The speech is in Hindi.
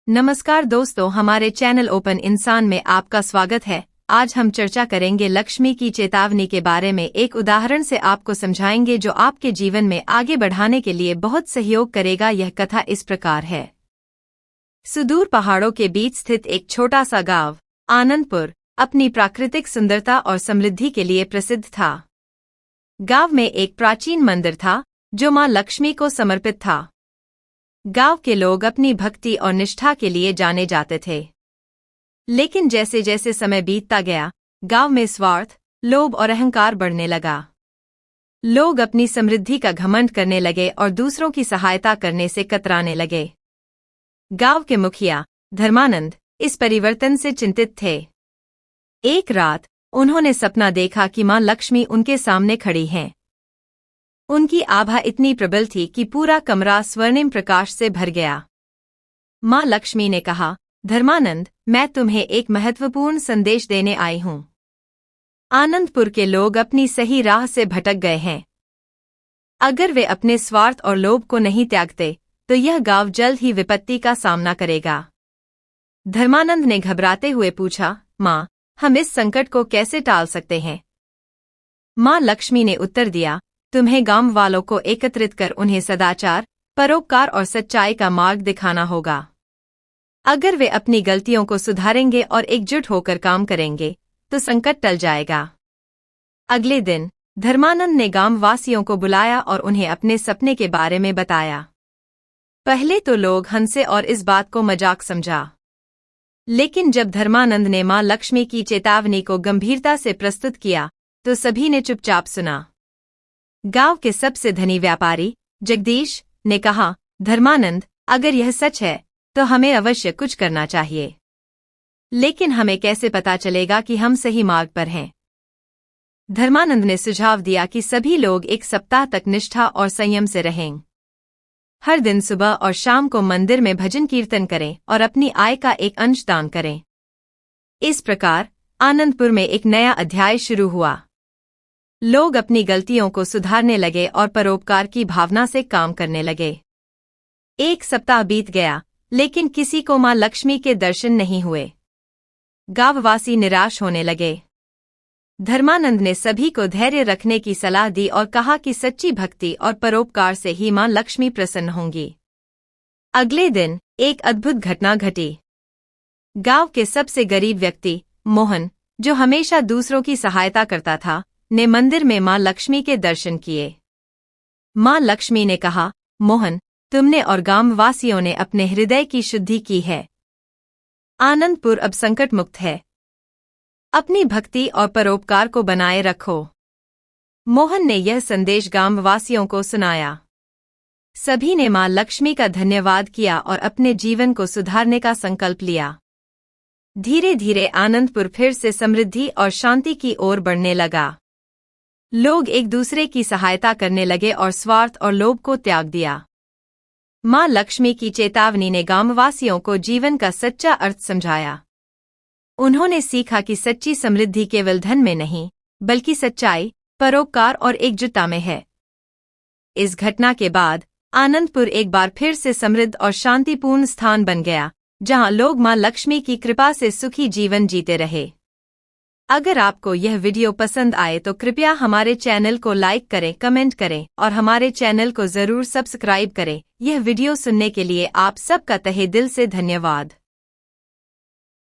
नमस्कार दोस्तों, हमारे चैनल ओपन इंसान में आपका स्वागत है। आज हम चर्चा करेंगे लक्ष्मी की चेतावनी के बारे में। एक उदाहरण से आपको समझाएंगे जो आपके जीवन में आगे बढ़ाने के लिए बहुत सहयोग करेगा। यह कथा इस प्रकार है। सुदूर पहाड़ों के बीच स्थित एक छोटा सा गांव आनंदपुर अपनी प्राकृतिक सुंदरता और समृद्धि के लिए प्रसिद्ध था। गांव में एक प्राचीन मंदिर था जो मां लक्ष्मी को समर्पित था। गांव के लोग अपनी भक्ति और निष्ठा के लिए जाने जाते थे। लेकिन जैसे जैसे समय बीतता गया, गांव में स्वार्थ, लोभ और अहंकार बढ़ने लगा। लोग अपनी समृद्धि का घमंड करने लगे और दूसरों की सहायता करने से कतराने लगे। गांव के मुखिया धर्मानंद इस परिवर्तन से चिंतित थे। एक रात उन्होंने सपना देखा कि मां लक्ष्मी उनके सामने खड़ी हैं। उनकी आभा इतनी प्रबल थी कि पूरा कमरा स्वर्णिम प्रकाश से भर गया। मां लक्ष्मी ने कहा, धर्मानंद, मैं तुम्हें एक महत्वपूर्ण संदेश देने आई हूं। आनंदपुर के लोग अपनी सही राह से भटक गए हैं। अगर वे अपने स्वार्थ और लोभ को नहीं त्यागते तो यह गांव जल्द ही विपत्ति का सामना करेगा। धर्मानंद ने घबराते हुए पूछा, मां, हम इस संकट को कैसे टाल सकते हैं? मां लक्ष्मी ने उत्तर दिया, तुम्हें गांव वालों को एकत्रित कर उन्हें सदाचार, परोपकार और सच्चाई का मार्ग दिखाना होगा। अगर वे अपनी गलतियों को सुधारेंगे और एकजुट होकर काम करेंगे तो संकट टल जाएगा। अगले दिन धर्मानंद ने गांव वासियों को बुलाया और उन्हें अपने सपने के बारे में बताया। पहले तो लोग हंसे और इस बात को मजाक समझा। लेकिन जब धर्मानंद ने मां लक्ष्मी की चेतावनी को गंभीरता से प्रस्तुत किया तो सभी ने चुपचाप सुना। गांव के सबसे धनी व्यापारी जगदीश ने कहा, धर्मानंद, अगर यह सच है तो हमें अवश्य कुछ करना चाहिए। लेकिन हमें कैसे पता चलेगा कि हम सही मार्ग पर हैं? धर्मानंद ने सुझाव दिया कि सभी लोग एक सप्ताह तक निष्ठा और संयम से रहें। हर दिन सुबह और शाम को मंदिर में भजन कीर्तन करें और अपनी आय का एक अंश दान करें। इस प्रकार आनंदपुर में एक नया अध्याय शुरू हुआ। लोग अपनी गलतियों को सुधारने लगे और परोपकार की भावना से काम करने लगे। एक सप्ताह बीत गया, लेकिन किसी को मां लक्ष्मी के दर्शन नहीं हुए। गांववासी निराश होने लगे। धर्मानंद ने सभी को धैर्य रखने की सलाह दी और कहा कि सच्ची भक्ति और परोपकार से ही मां लक्ष्मी प्रसन्न होंगी। अगले दिन एक अद्भुत घटना घटी। गांव के सबसे गरीब व्यक्ति मोहन, जो हमेशा दूसरों की सहायता करता था, ने मंदिर में मां लक्ष्मी के दर्शन किए। मां लक्ष्मी ने कहा, मोहन, तुमने और गांववासियों ने अपने हृदय की शुद्धि की है। आनंदपुर अब संकट मुक्त है। अपनी भक्ति और परोपकार को बनाए रखो। मोहन ने यह संदेश गांववासियों को सुनाया। सभी ने मां लक्ष्मी का धन्यवाद किया और अपने जीवन को सुधारने का संकल्प लिया। धीरे धीरे आनंदपुर फिर से समृद्धि और शांति की ओर बढ़ने लगा। लोग एक दूसरे की सहायता करने लगे और स्वार्थ और लोभ को त्याग दिया। मां लक्ष्मी की चेतावनी ने गांववासियों को जीवन का सच्चा अर्थ समझाया। उन्होंने सीखा कि सच्ची समृद्धि केवल धन में नहीं, बल्कि सच्चाई, परोपकार और एकजुटता में है। इस घटना के बाद आनंदपुर एक बार फिर से समृद्ध और शांतिपूर्ण स्थान बन गया, जहां लोग मां लक्ष्मी की कृपा से सुखी जीवन जीते रहे। अगर आपको यह वीडियो पसंद आए तो कृपया हमारे चैनल को लाइक करें, कमेंट करें और हमारे चैनल को जरूर सब्सक्राइब करें। यह वीडियो सुनने के लिए आप सबका तहे दिल से धन्यवाद।